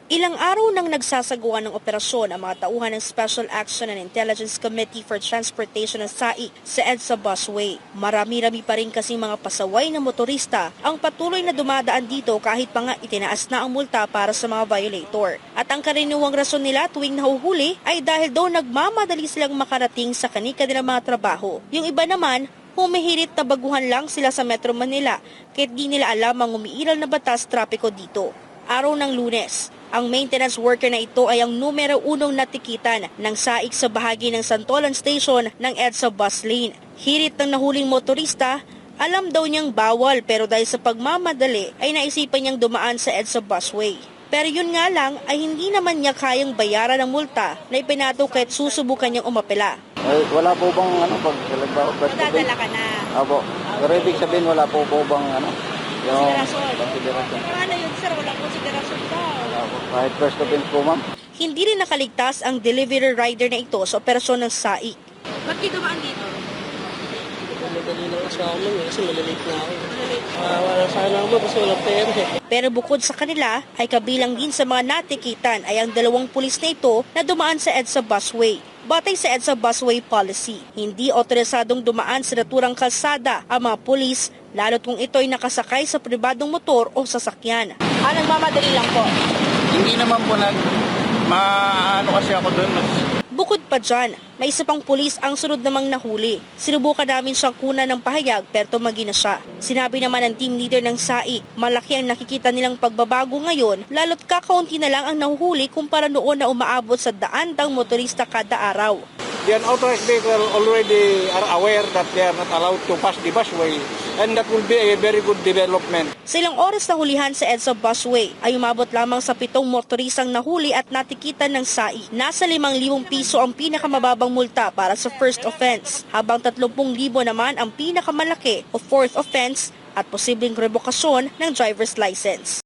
Ilang araw nang nagsasagawa ng operasyon ang mga tauhan ng Special Action and Intelligence Committee for Transportation ng SAIC sa EDSA Busway. Marami-rami pa rin kasing mga pasaway na motorista ang patuloy na dumadaan dito kahit pa nga itinaas na ang multa para sa mga violator. At ang karaniwang rason nila tuwing nahuhuli ay dahil daw nagmamadali silang makarating sa kani-kanilang mga trabaho. Yung iba naman, humihirit na baguhan lang sila sa Metro Manila kahit di nila alam ang umiiral na batas trapiko dito. Araw ng Lunes, ang maintenance worker na ito ay ang numero 1 natikitan ng SAIC sa bahagi ng Santolan Station ng EDSA bus lane. Hirit ng nahuling motorista, alam daw niyang bawal pero dahil sa pagmamadali ay naisipan niyang dumaan sa EDSA busway. Pero yun nga lang ay hindi naman niya kayang bayaran ng multa na ipinato kahit susubukan niyang umapela. Wala po bang pag Madadala ka na. Opo. Pero ibig sabihin wala po bang yung Konsiderasyon. Paano yun sir? Walang konsiderasyon daw. Kahit first offense po ma'am. Hindi rin nakaligtas ang delivery rider na ito sa operasyon ng SAIC. Ba't kayo dumaan dito? Madali lang kasi ako kasi malalate na ako. Wala sana ako kasi walang pera Pero bukod sa kanila ay kabilang din sa mga natikitan ay ang 2 pulis na ito na dumaan sa EDSA busway. Batay sa EDSA busway policy, hindi otorisadong dumaan sa naturang kalsada ang mga pulis lalo't kung ito'y nakasakay sa pribadong motor o sasakyan. Nagmamadali lang po. Hindi naman po maano kasi ako doon. Bukod pa dyan, may isa pang pulis ang sunod namang nahuli. Sinubukan namin siyang kunan ng pahayag pero tumagi na siya. Sinabi naman ng team leader ng SAIC, malaki ang nakikita nilang pagbabago ngayon lalo't kakaunti na lang ang nahuhuli kumpara noon na umaabot sa daang motorista kada araw. The unauthorized vehicle already are aware that they are not allowed to pass the busway and that will be a very good development. Sa ilang oras na hulihan sa EDSA busway ay umabot lamang sa 7 motorisang nahuli at natikitan ng SAIC. Nasa 5,000 piso ang pinakamababang multa para sa first offense, habang 30,000 naman ang pinakamalaki o fourth offense at posibleng revokasyon ng driver's license.